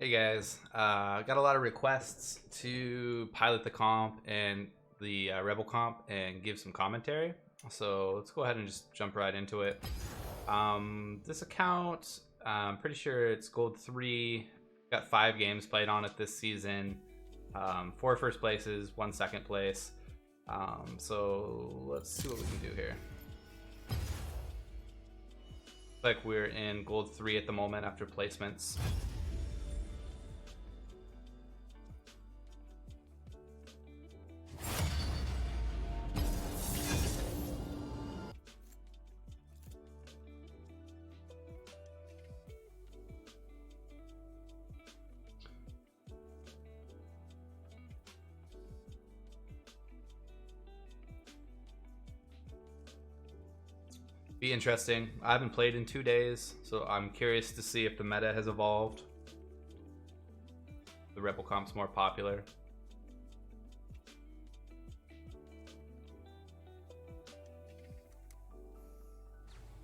Hey guys, got a lot of requests to pilot the comp and the Rebel comp and give some commentary. So let's go ahead and just jump right into it. This account, I'm pretty sure it's Gold 3. Got 5 games played on it this season. 4 first places, 1 second place. So let's see what we can do here. Looks like we're in Gold 3 at the moment after placements. Be interesting. I haven't played in 2 days, so I'm curious to see if the meta has evolved. The Rebel comp's more popular.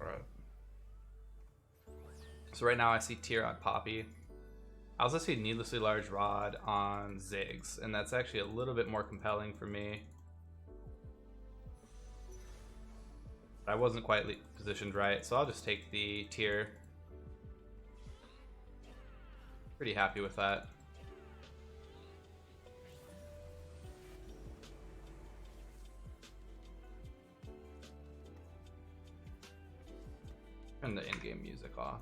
Alright. So right now I see tier on Poppy. I also see needlessly large rod on Ziggs, and that's actually a little bit more compelling for me. I wasn't quite positioned right, so I'll just take the tier. Pretty happy with that. Turn the in-game music off.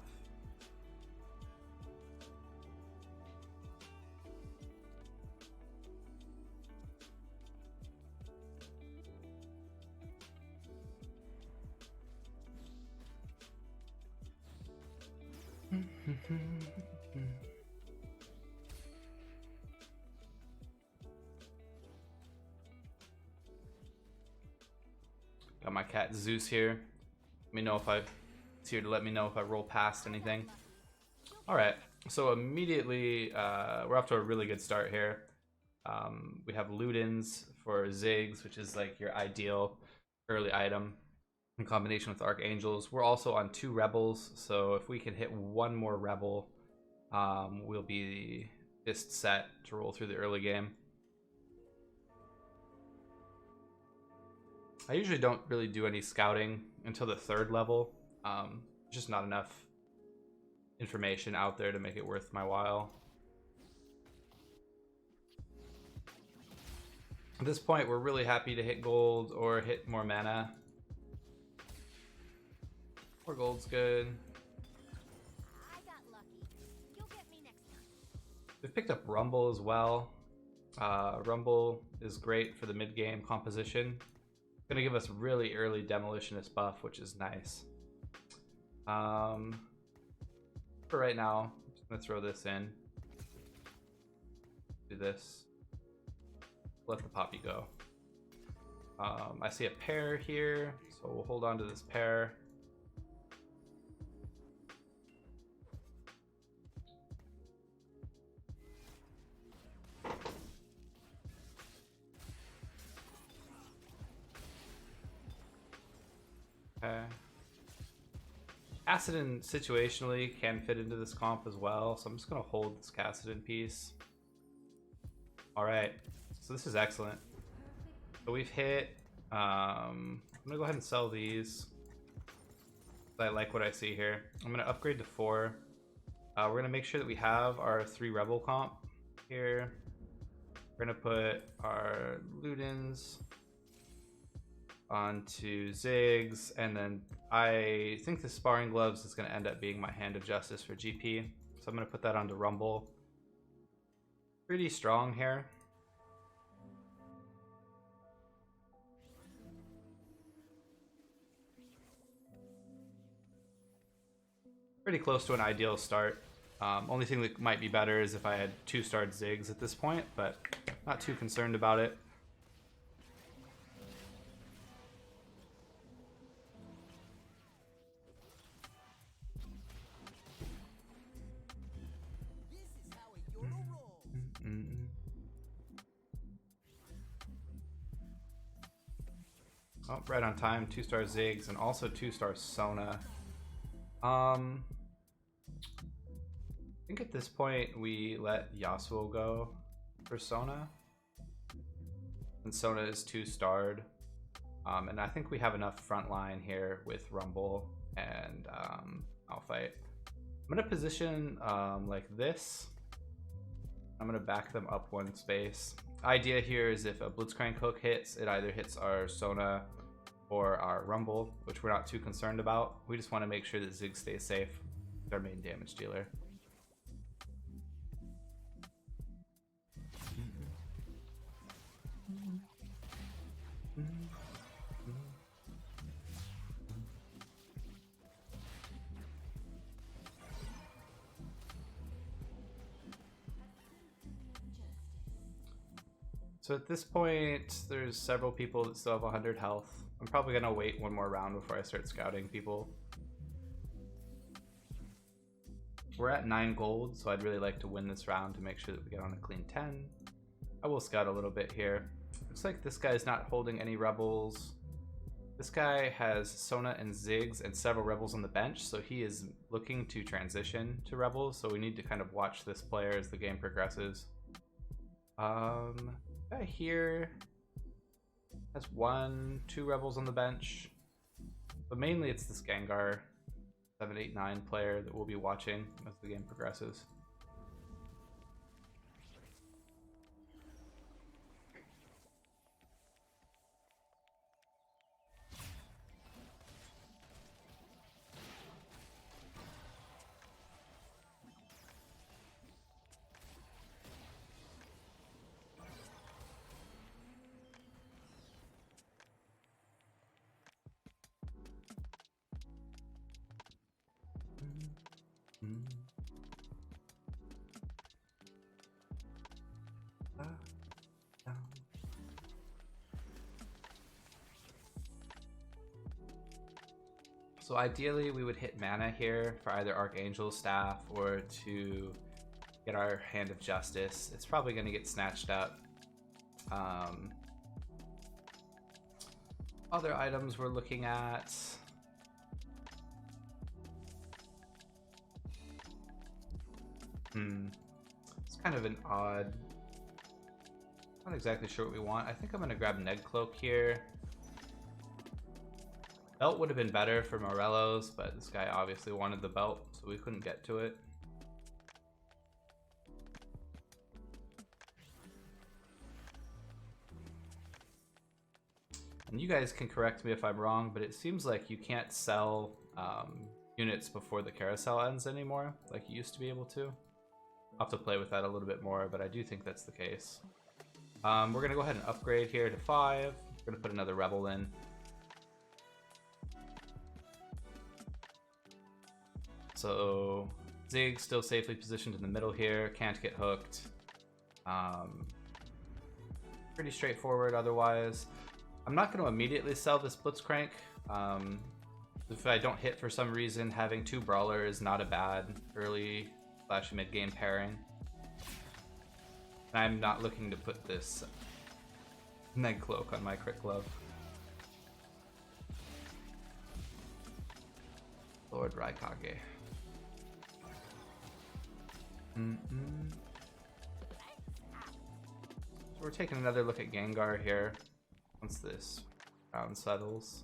Got my cat Zeus here. Let me know if it's here to let me know if I roll past anything. Alright, so immediately we're off to a really good start here. We have Ludens for Ziggs, which is like your ideal early item in combination with Archangels. We're also on 2 Rebels, so if we can hit 1 more Rebel, we'll be just set to roll through the early game. I usually don't really do any scouting until the 3rd level. Just not enough information out there to make it worth my while. At this point, we're really happy to hit gold or hit more mana. More gold's good. I got lucky. You'll get me next time. We've picked up Rumble as well. Rumble is great for the mid-game composition. Gonna give us really early demolitionist buff, which is nice. For right now, I'm just gonna throw this in. Do this. Let the Poppy go. I see a pair here, so we'll hold on to this pair. Okay. Kassadin situationally can fit into this comp as well, so I'm just going to hold this Kassadin piece. Alright, so this is excellent. So we've hit, I'm going to go ahead and sell these. I like what I see here. I'm going to upgrade to 4. We're going to make sure that we have our 3 Rebel comp here. We're going to put our Ludens onto Ziggs, and then I think the Sparring Gloves is going to end up being my Hand of Justice for GP. So I'm going to put that onto Rumble. Pretty strong here. Pretty close to an ideal start. Only thing that might be better is if I had 2-starred Ziggs at this point, but not too concerned about it. Oh, right on time. 2-star Ziggs and also 2-star Sona. think at this point we let Yasuo go for Sona. And Sona is 2-starred. And I think we have enough front line here with Rumble and Malphite. I'm going to position like this. I'm going to back them up one space. Idea here is if a Blitzcrank hook hits, it either hits our Sona or our Rumble, which we're not too concerned about. We just want to make sure that Ziggs stays safe. It's our main damage dealer. So at this point, there's several people that still have 100 health. I'm probably going to wait one more round before I start scouting people. We're at 9 gold, so I'd really like to win this round to make sure that we get on a clean 10. I will scout a little bit here. Looks like this guy's not holding any rebels. This guy has Sona and Ziggs and several rebels on the bench, so he is looking to transition to rebels, so we need to kind of watch this player as the game progresses. Guy here has 1, 2 rebels on the bench, but mainly it's this Gengar 7, 8, 9 player that we'll be watching as the game progresses. So ideally we would hit mana here for either Archangel's Staff or to get our Hand of Justice. It's probably going to get snatched up. Other items we're looking at. It's kind of an odd. Not exactly sure what we want. I think I'm going to grab Ned Cloak here. Belt would have been better for Morello's, but this guy obviously wanted the belt, so we couldn't get to it. And you guys can correct me if I'm wrong, but it seems like you can't sell units before the carousel ends anymore, like you used to be able to. I'll have to play with that a little bit more, but I do think that's the case. We're going to go ahead and upgrade here to 5. We're going to put another Rebel in. So Ziggs still safely positioned in the middle here, can't get hooked. Pretty straightforward otherwise. I'm not going to immediately sell this Blitzcrank. If I don't hit for some reason, having 2 Brawler is not a bad early / mid game pairing. And I'm not looking to put this Ned Cloak on my Crit Glove. Lord Raikage. So we're taking another look at Gengar here once this round settles.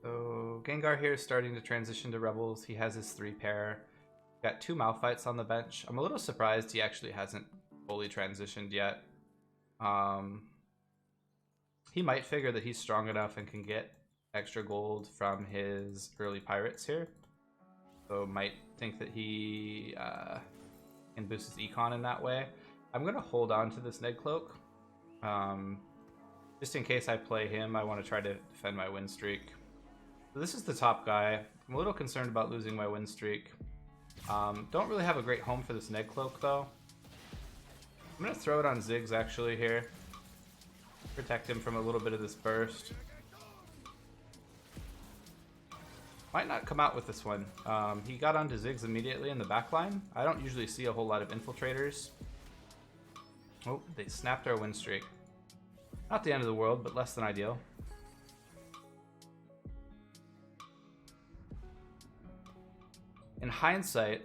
So Gengar here is starting to transition to Rebels. He has his 3 pair. Got 2 Malphites on the bench. I'm a little surprised he actually hasn't fully transitioned yet. He might figure that he's strong enough and can get extra gold from his early pirates here. So might think that he can boost his econ in that way. I'm going to hold on to this Ned Cloak. Just in case I play him, I want to try to defend my win streak. So this is the top guy. I'm a little concerned about losing my win streak. Don't really have a great home for this Ned Cloak though. I'm going to throw it on Ziggs actually here. Protect him from a little bit of this burst. Might not come out with this one. He got onto Ziggs immediately in the back line. I don't usually see a whole lot of infiltrators. Oh, they snapped our win streak. Not the end of the world, but less than ideal. In hindsight,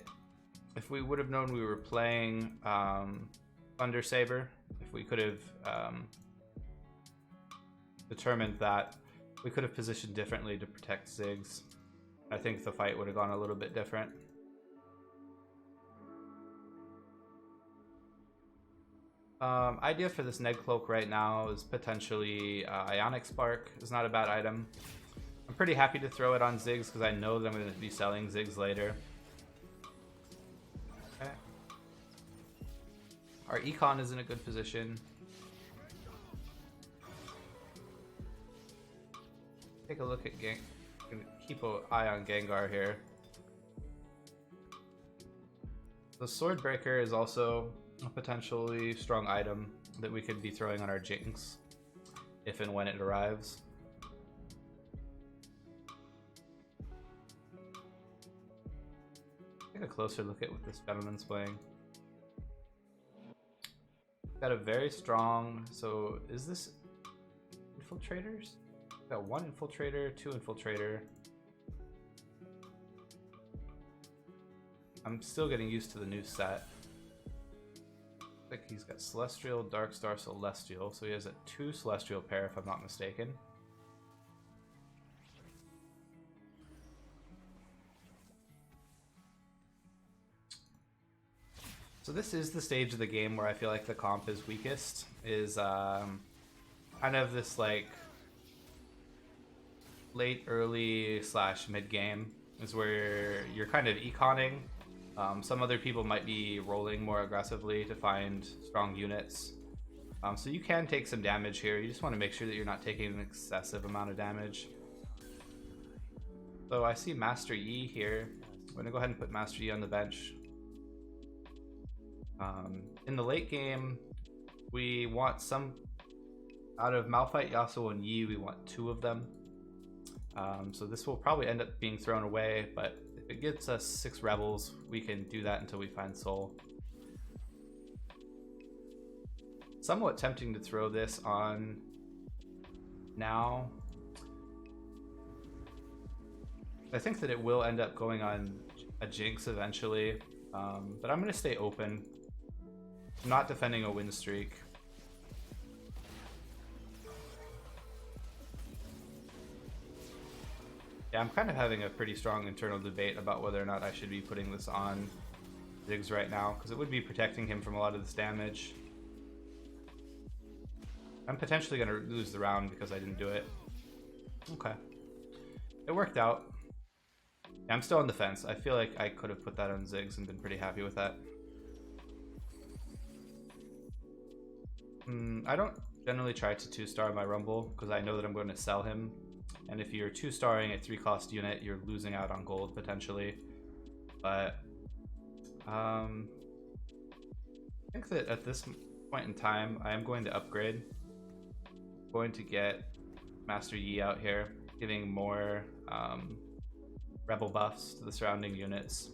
if we would have known we were playing Thunder Saber, if we could have determined that, we could have positioned differently to protect Ziggs. I think the fight would have gone a little bit different. Idea for this Neg Cloak right now is potentially Ionic Spark is not a bad item. I'm pretty happy to throw it on Ziggs because I know that I'm going to be selling Ziggs later. Okay. Our Econ is in a good position. Take a look at Gang. Keep an eye on Gengar here. The Swordbreaker is also a potentially strong item that we could be throwing on our Jinx if and when it arrives. Take a closer look at what this gentleman's playing. Got a very strong, so is this Infiltrators? Got 1 Infiltrator, 2 Infiltrator. I'm still getting used to the new set. I think he's got Celestial, Darkstar, Celestial, so he has a 2 Celestial pair if I'm not mistaken. So this is the stage of the game where I feel like the comp is weakest, is kind of this like late, early / mid game is where you're kind of econing. Some other people might be rolling more aggressively to find strong units. So you can take some damage here. You just want to make sure that you're not taking an excessive amount of damage. So I see Master Yi here. I'm going to go ahead and put Master Yi on the bench. In the late game, we want some... Out of Malphite, Yasuo, and Yi, we want 2 of them. So this will probably end up being thrown away, but if it gets us 6 Rebels, we can do that until we find Soul. Somewhat tempting to throw this on now. I think that it will end up going on a Jinx eventually, but I'm going to stay open. I'm not defending a win streak. Yeah, I'm kind of having a pretty strong internal debate about whether or not I should be putting this on Ziggs right now, because it would be protecting him from a lot of this damage. I'm potentially going to lose the round because I didn't do it. Okay. It worked out. Yeah, I'm still on the fence. I feel like I could have put that on Ziggs and been pretty happy with that. I don't generally try to 2-star my Rumble because I know that I'm going to sell him. And if you're 2-starring a 3-cost unit, you're losing out on gold potentially. But I think that at this point in time, I am going to upgrade. I'm going to get Master Yi out here, giving more rebel buffs to the surrounding units.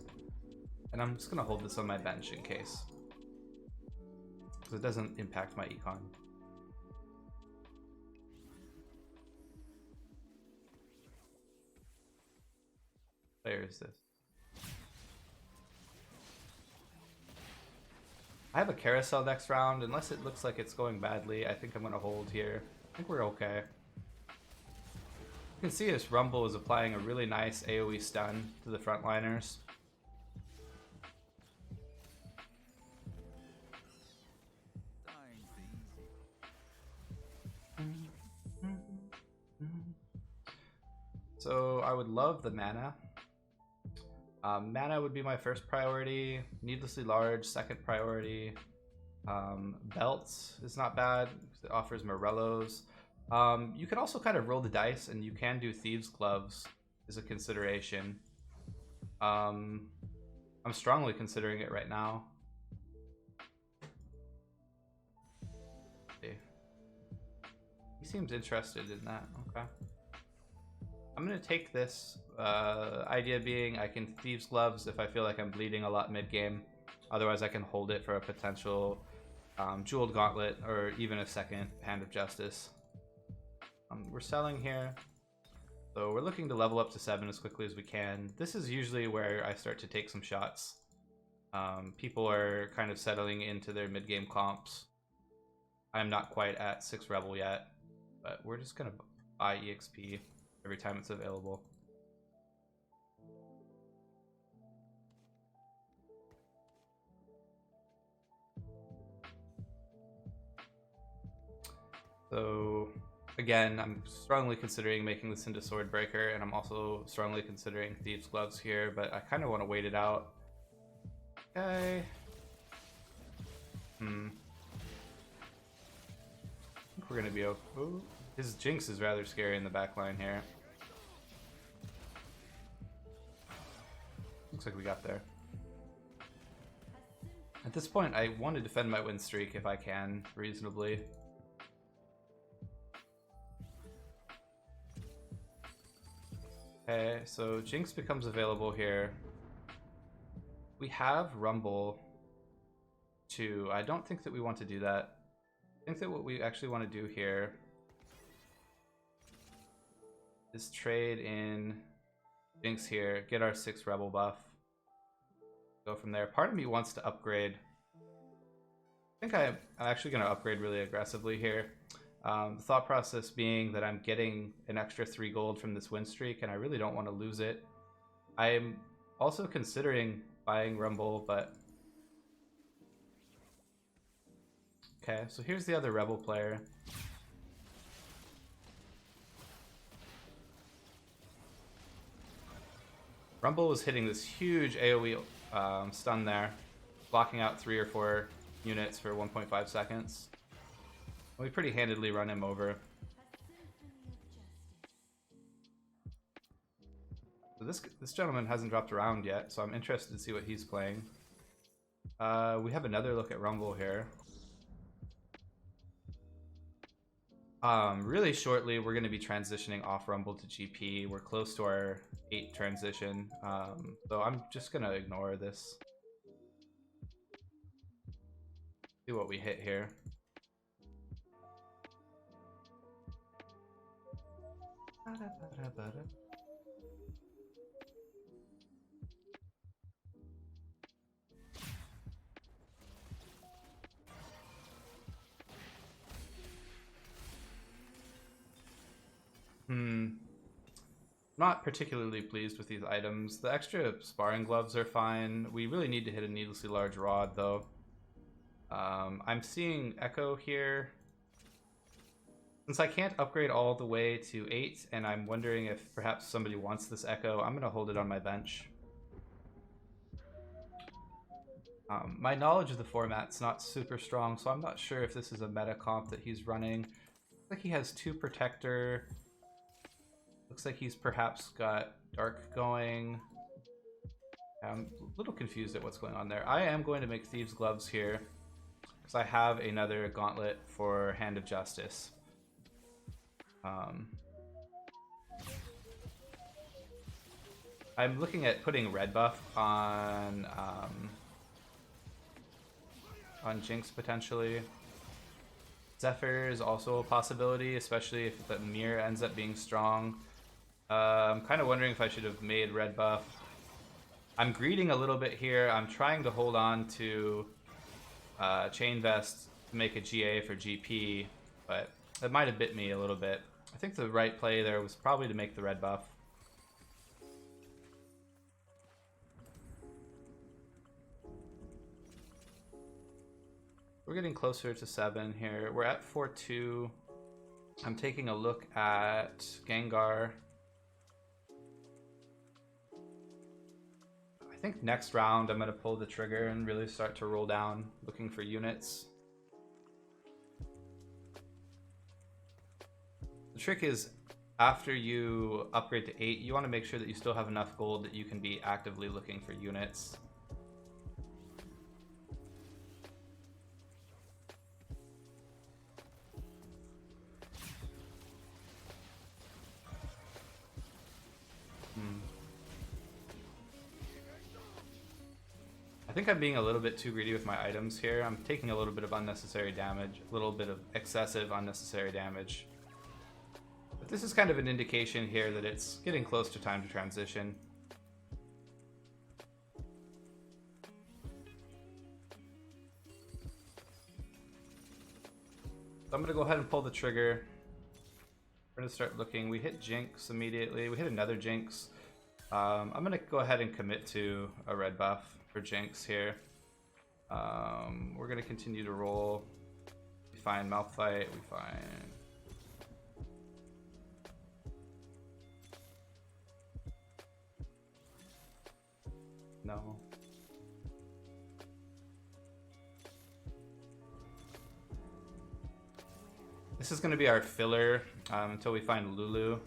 And I'm just going to hold this on my bench in case. Because it doesn't impact my econ. Where is this? I have a carousel next round. Unless it looks like it's going badly, I think I'm going to hold here. I think we're okay. You can see this Rumble is applying a really nice AoE stun to the frontliners. So I would love the mana. Mana would be my first priority. Needlessly Large, second priority. Belts is not bad because it offers Morellos. You can also kind of roll the dice, and you can do Thieves' Gloves as a consideration. I'm strongly considering it right now. He seems interested in that. Okay. I'm going to take this, idea being I can Thieves' Gloves if I feel like I'm bleeding a lot mid-game. Otherwise I can hold it for a potential Jeweled Gauntlet, or even a second Hand of Justice. We're selling here. So we're looking to level up to 7 as quickly as we can. This is usually where I start to take some shots. People are kind of settling into their mid-game comps. I'm not quite at 6 Rebel yet, but we're just going to buy EXP every time it's available. So again, I'm strongly considering making this into Swordbreaker, and I'm also strongly considering Thieves' Gloves here, but I kind of want to wait it out. Okay. I think we're going to be okay. Ooh, his Jinx is rather scary in the back line here. Looks like we got there. At this point, I want to defend my win streak if I can, reasonably. Okay, so Jinx becomes available here. We have Rumble too. I don't think that we want to do that. I think that what we actually want to do here is trade in Jinx here, get our 6 Rebel buff, go from there. Part of me wants to upgrade. I think I'm actually going to upgrade really aggressively here. The thought process being that I'm getting an extra 3 gold from this win streak, and I really don't want to lose it. I'm also considering buying Rumble, but... Okay, so here's the other Rebel player. Rumble was hitting this huge AoE stun there, blocking out 3 or 4 units for 1.5 seconds. We pretty handedly run him over. So this gentleman hasn't dropped around yet, so I'm interested to see what he's playing. We have another look at Rumble here. Really shortly, we're going to be transitioning off Rumble to GP. We're close to our 8 transition, so I'm just going to ignore this. See what we hit here. Not particularly pleased with these items. The extra sparring gloves are fine. We really need to hit a needlessly large rod though. I'm seeing Echo here. Since I can't upgrade all the way to 8, and I'm wondering if perhaps somebody wants this Echo, I'm going to hold it on my bench. My knowledge of the format's not super strong, so I'm not sure if this is a meta comp that he's running. Looks like he has 2 Protector. Looks like he's perhaps got Dark going. I'm a little confused at what's going on there. I am going to make Thieves' Gloves here, because I have another Gauntlet for Hand of Justice. I'm looking at putting red buff on Jinx potentially. Zephyr is also a possibility, especially if the mirror ends up being strong. I'm kind of wondering if I should have made red buff. I'm greeding a little bit here. I'm trying to hold on to Chain Vest to make a GA for GP, but it might have bit me a little bit. I think the right play there was probably to make the red buff. We're getting closer to 7 here. We're at 4-2. I'm taking a look at Gengar. I think next round I'm going to pull the trigger and really start to roll down, looking for units. The trick is, after you upgrade to 8, you want to make sure that you still have enough gold that you can be actively looking for units. I I think I'm being a little bit too greedy with my items here. I'm taking a little bit of unnecessary damage, a little bit of excessive unnecessary damage. But this is kind of an indication here that it's getting close to time to transition. So I'm going to go ahead and pull the trigger. We're going to start looking. We hit Jinx immediately. We hit another Jinx. I'm going to go ahead and commit to a red buff for Jinx here. We're going to continue to roll. We find Malphite. We find... No. This is going to be our filler until we find Lulu.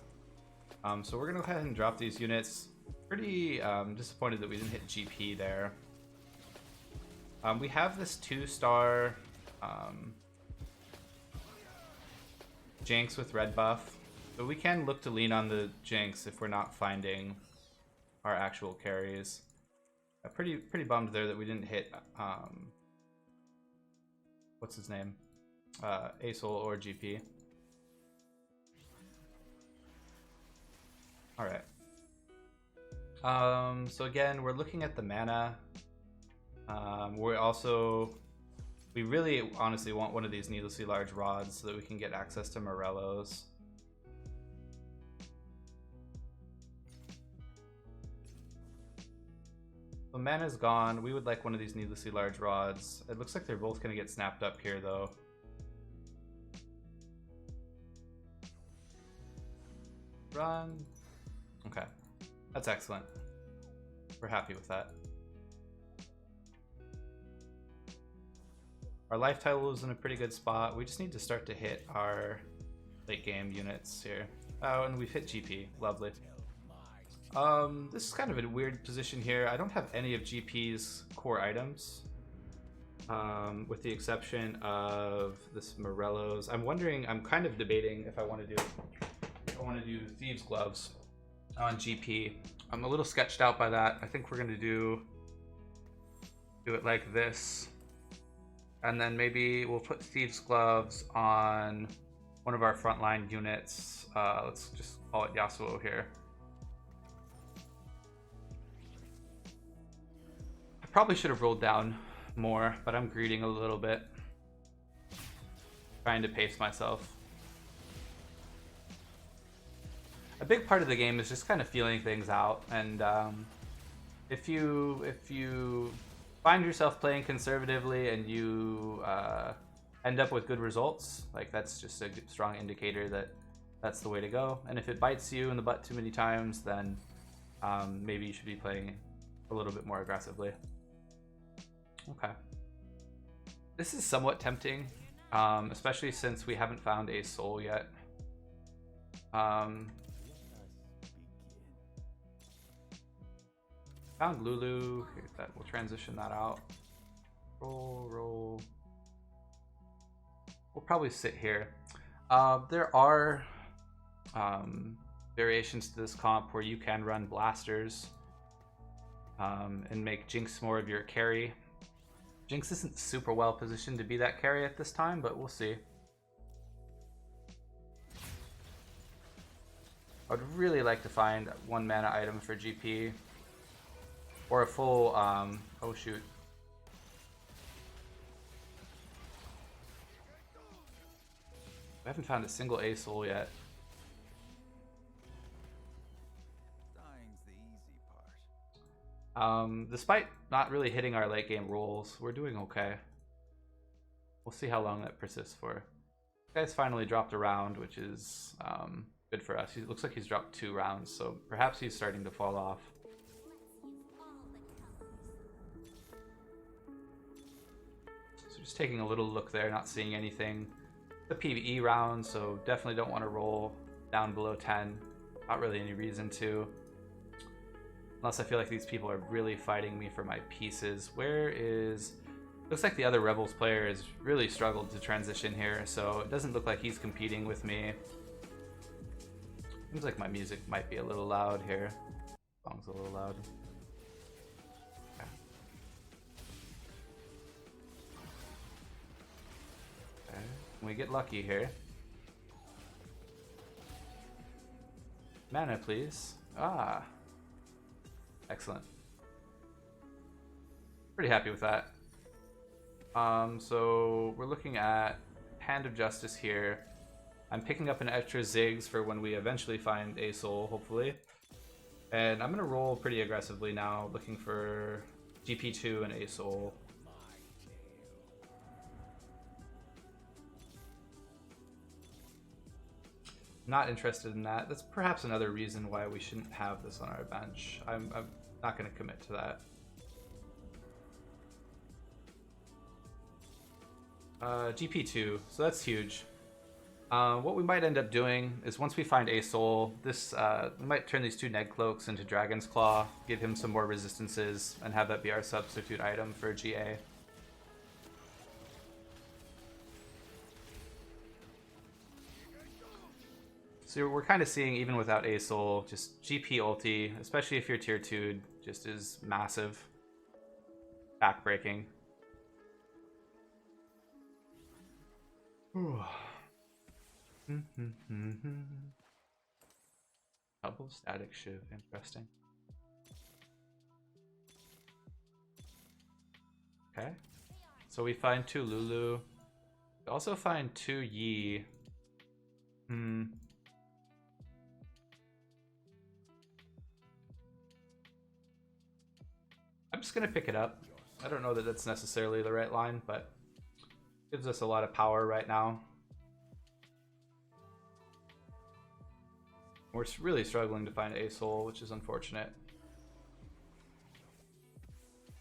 So we're going to go ahead and drop these units. Pretty disappointed that we didn't hit GP there. We have this 2-star Jinx with red buff. But we can look to lean on the Jinx if we're not finding our actual carries. Pretty bummed there that we didn't hit what's his name? Asol or GP. Alright. So again, we're looking at the mana. We really honestly want one of these needlessly large rods so that we can get access to Morellos. So mana's gone. We would like one of these needlessly large rods. It looks like they're both going to get snapped up here though. Run. Okay. That's excellent. We're happy with that. Our life title is in a pretty good spot. We just need to start to hit our late game units here. Oh, and we've hit GP. Lovely. This is kind of a weird position here. I don't have any of GP's core items. With the exception of this Morellos. I'm kind of debating if I want to do Thieves Gloves on GP. I'm a little sketched out by that. I think we're gonna do it like this. And then maybe we'll put Thieves Gloves on one of our frontline units. Let's just call it Yasuo here. I probably should have rolled down more, but I'm greeding a little bit. Trying to pace myself. A big part of the game is just kind of feeling things out, and if you find yourself playing conservatively and you end up with good results, like that's just a strong indicator that that's the way to go. And if it bites you in the butt too many times, then maybe you should be playing a little bit more aggressively. Okay. This is somewhat tempting, especially since we haven't found a soul yet. Found Lulu. We'll transition that out. Roll. We'll probably sit here. There are variations to this comp where you can run blasters and make Jinx more of your carry. Jinx isn't super well positioned to be that carry at this time, but we'll see. I'd really like to find 1 mana item for GP. Or a full, oh shoot. I haven't found a single A-Soul yet. Dying's the easy part. Despite not really hitting our late game rolls, we're doing okay. We'll see how long that persists for. This guy's finally dropped a round, which is good for us. It looks like he's dropped 2 rounds, so perhaps he's starting to fall off. Just taking a little look there, not seeing anything. The PvE round, so definitely don't want to roll down below 10. Not really any reason to. Unless I feel like these people are really fighting me for my pieces. Where is... Looks like the other Rebels player has really struggled to transition here, so it doesn't look like he's competing with me. Seems like my music might be a little loud here. Song's a little loud. We get lucky here. Mana, please. Ah. Excellent. Pretty happy with that. So we're looking at Hand of Justice here. I'm picking up an extra Ziggs for when we eventually find a soul, hopefully. And I'm going to roll pretty aggressively now, looking for GP2 and a soul. Not interested in that. That's perhaps another reason why we shouldn't have this on our bench. I'm not going to commit to that. GP2, so that's huge. What we might end up doing is once we find a soul, we might turn these 2 Neg Cloaks into Dragon's Claw, give him some more resistances, and have that be our substitute item for GA. So we're kind of seeing, even without a soul, just GP ulti, especially if you're tier 2'd, just is massive. Backbreaking. Double static shiv, interesting. Okay, so we find 2 Lulu. We also find 2 Yi. I'm just gonna pick it up. I don't know that that's necessarily the right line, but gives us a lot of power right now. We're really struggling to find a soul, which is unfortunate.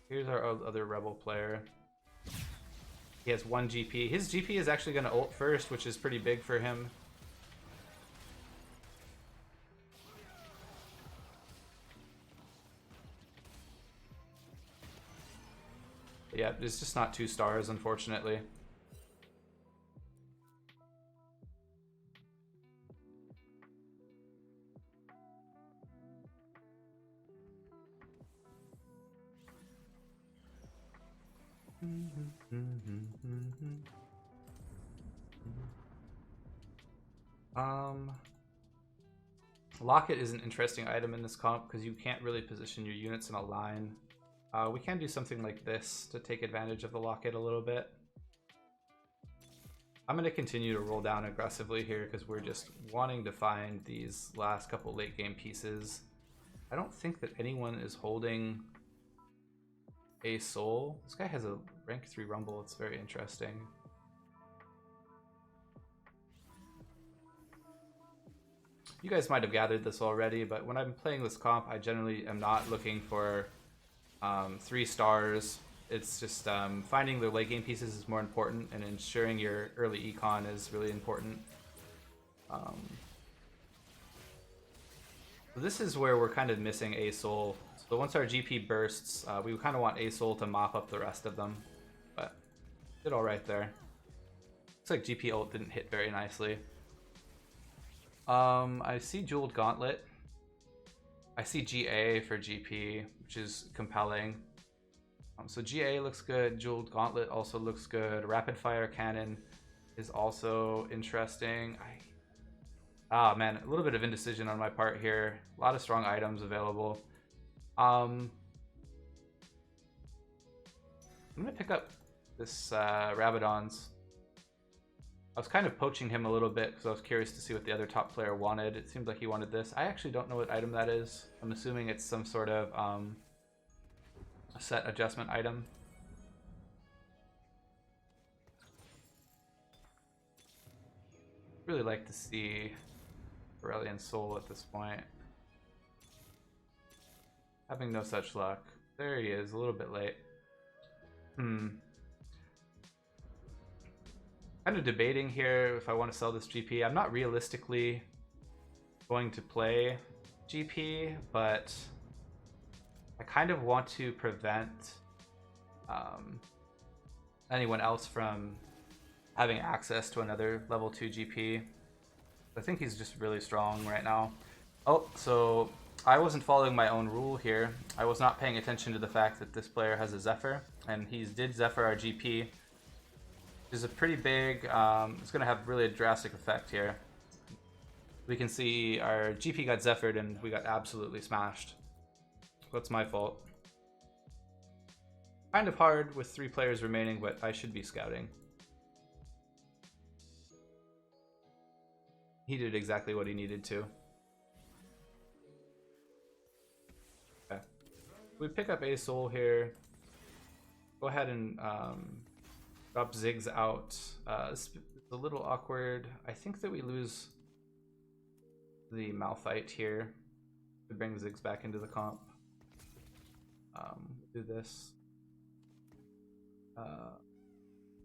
Here's our other rebel player. He has 1 GP. His GP is actually going to ult first, which is pretty big for him. But yeah, it's just not 2 stars, unfortunately. Locket is an interesting item in this comp because you can't really position your units in a line. We can do something like this to take advantage of the Locket a little bit. I'm going to continue to roll down aggressively here because we're just wanting to find these last couple late game pieces. I don't think that anyone is holding a soul. This guy has a rank 3 rumble. It's very interesting. You guys might have gathered this already, but when I'm playing this comp, I generally am not looking for 3 stars. It's just finding the late game pieces is more important, and ensuring your early econ is really important. So this is where we're kind of missing a soul. So once our GP bursts, we kind of want a soul to mop up the rest of them, but did all right there. Looks like GP ult didn't hit very nicely. I see Jeweled Gauntlet. I see GA for GP, which is compelling. So GA looks good. Jeweled Gauntlet also looks good. Rapid Fire Cannon is also interesting. Man, a little bit of indecision on my part here. A lot of strong items available. I'm gonna pick up this Rabadon's. I was kind of poaching him a little bit because I was curious to see what the other top player wanted. It seemed like he wanted this. I actually don't know what item that is. I'm assuming it's some sort of a set adjustment item. Really like to see Aurelian Soul at this point. Having no such luck. There he is, a little bit late. Kind of debating here if I want to sell this GP. I'm not realistically going to play GP, but I kind of want to prevent anyone else from having access to another level 2 GP. I think he's just really strong right now. Oh, so I wasn't following my own rule here. I was not paying attention to the fact that this player has a Zephyr, and he did Zephyr our GP. Which is a pretty big, it's going to have really a drastic effect here. We can see our GP got Zephyred and we got absolutely smashed. That's my fault. Kind of hard with 3 players remaining, but I should be scouting. He did exactly what he needed to. Okay. We pick up a soul here. Go ahead and drop Ziggs out. It's a little awkward. I think that we lose the Malphite here to bring Ziggs back into the comp. Do this.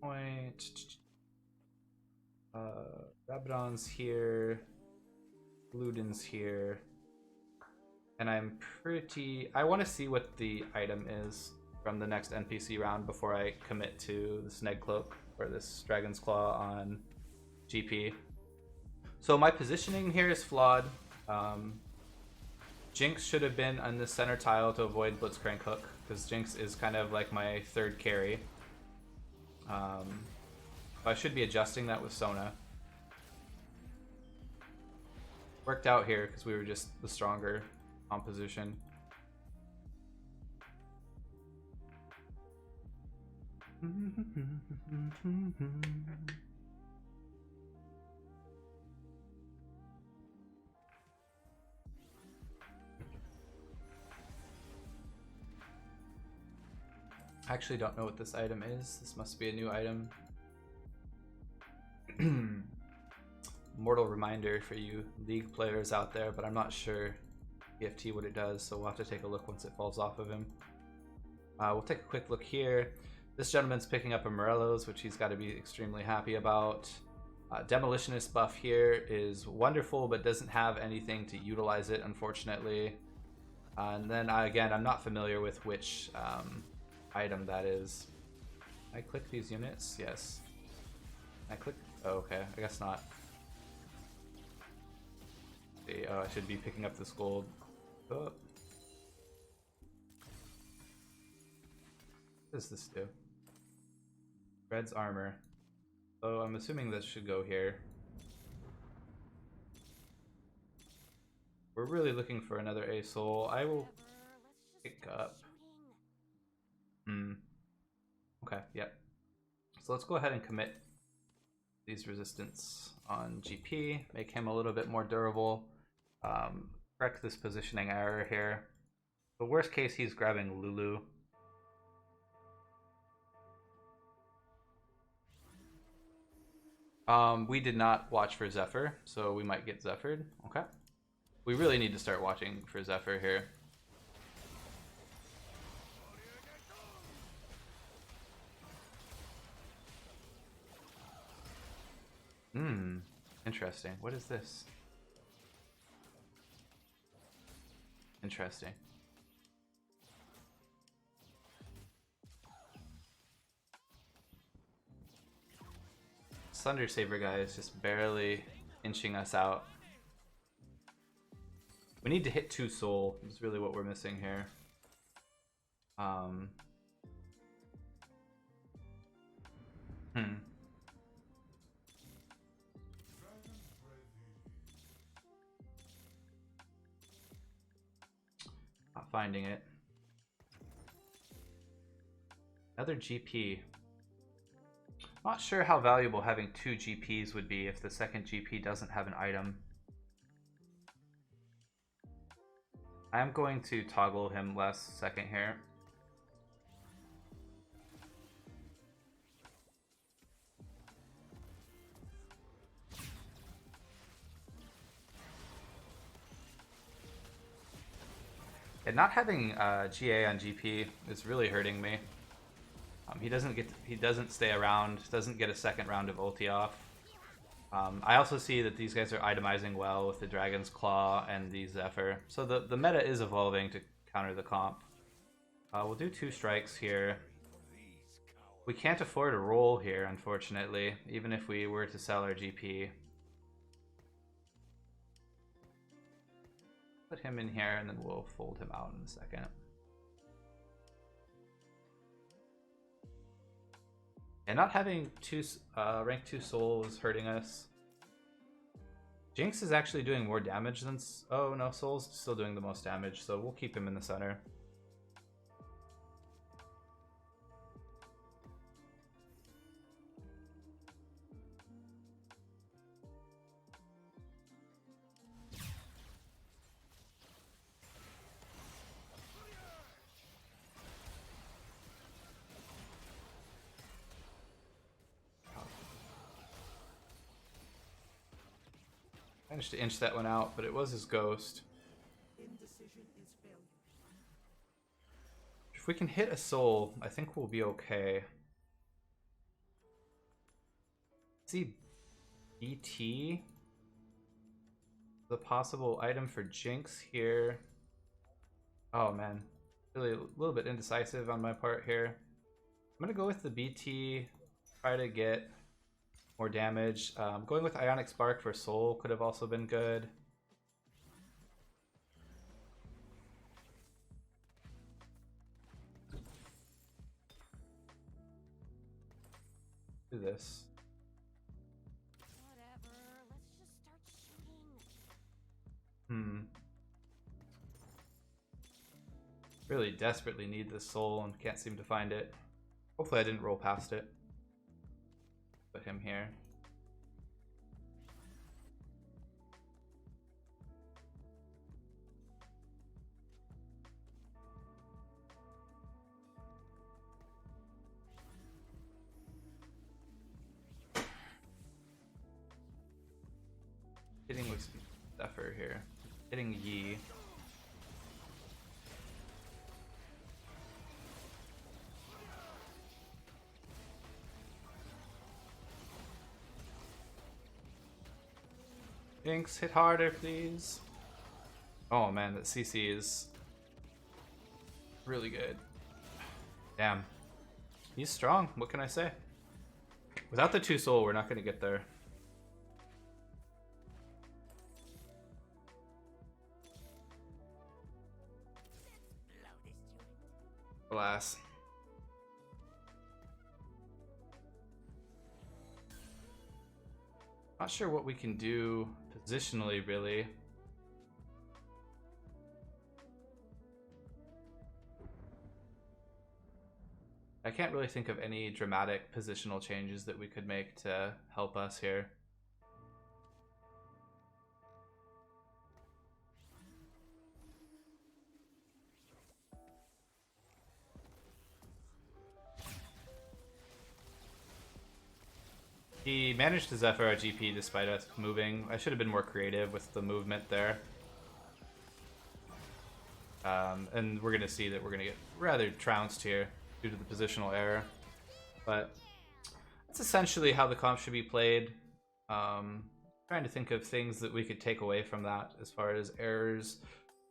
Point. Rabadon's here. Luden's here. And I'm pretty... I want to see what the item is from the next NPC round before I commit to this Neg Cloak or this Dragon's Claw on GP. So my positioning here is flawed. Jinx should have been on the center tile to avoid Blitzcrank Hook, because Jinx is kind of like my 3rd carry. I should be adjusting that with Sona. Worked out here because we were just the stronger composition. I actually don't know what this item is. This must be a new item. Mortal reminder for you League players out there, but I'm not sure TFT what it does, so we'll have to take a look once it falls off of him. We'll take a quick look here. This gentleman's picking up a Morello's, which he's got to be extremely happy about. Demolitionist buff here is wonderful, but doesn't have anything to utilize it, unfortunately. And then, again, I'm not familiar with which item that is. Can I click these units? Yes. Can I click? Oh, okay. I guess not. See, I should be picking up this gold. Oh. What does this do? Red's armor. So I'm assuming this should go here. We're really looking for another A soul. I will pick up. Okay, yep. So let's go ahead and commit these resistance on GP, make him a little bit more durable. Correct this positioning error here. The worst case, he's grabbing Lulu. We did not watch for Zephyr, so we might get Zephyred. Okay. We really need to start watching for Zephyr here. Interesting. What is this? Interesting. Thunder Saber guy is just barely inching us out. We need to hit 2 soul, is really what we're missing here. Not finding it. Another GP. Not sure how valuable having 2 GPs would be if the second GP doesn't have an item. I am going to toggle him last second here. And not having GA on GP is really hurting me. He doesn't stay around, doesn't get a second round of ulti off. I also see that these guys are itemizing well with the Dragon's Claw and the Zephyr. So the meta is evolving to counter the comp. We'll do 2 strikes here. We can't afford a roll here, unfortunately, even if we were to sell our GP. Put him in here and then we'll fold him out in a second. And not having rank 2 soul is hurting us. Jinx is actually doing more damage than... Oh no, Soul's still doing the most damage, so we'll keep him in the center. Managed to inch that one out, but it was his ghost. If we can hit a soul, I think we'll be okay. See BT, the possible item for Jinx here. Oh man, really a little bit indecisive on my part here. I'm gonna go with the BT, try to get more damage. Going with Ionic Spark for Soul could have also been good. Do this. Whatever. Let's just start shooting. Really desperately need this soul and can't seem to find it. Hopefully I didn't roll past it. Put him here. Hitting with Zephyr here. Hitting Yi. Jinx, hit harder, please. Oh man, that CC is really good. Damn. He's strong, what can I say? Without the 2 soul, we're not going to get there. Alas. Not sure what we can do positionally, really. I can't really think of any dramatic positional changes that we could make to help us here. He managed to Zephyr our GP despite us moving. I should have been more creative with the movement there. And we're going to see that we're going to get rather trounced here due to the positional error. But that's essentially how the comp should be played. Trying to think of things that we could take away from that as far as errors.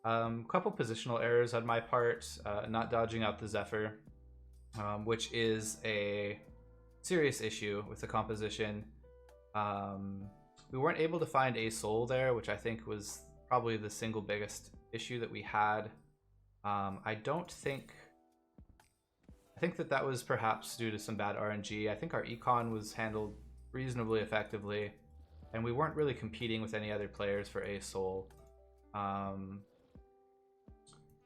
Couple positional errors on my part. Not dodging out the Zephyr, which is a serious issue with the composition. We weren't able to find a soul there, which I think was probably the single biggest issue that we had. I think that was perhaps due to some bad RNG. I think our econ was handled reasonably effectively, and we weren't really competing with any other players for a soul.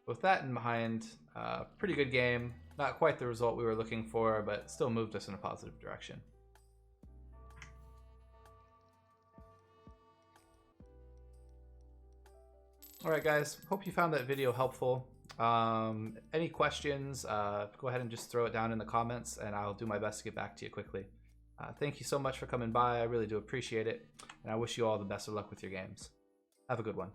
With that in mind, pretty good game. Not quite the result we were looking for, but still moved us in a positive direction. Alright guys, hope you found that video helpful. Any questions, go ahead and just throw it down in the comments and I'll do my best to get back to you quickly. Thank you so much for coming by, I really do appreciate it, and I wish you all the best of luck with your games. Have a good one.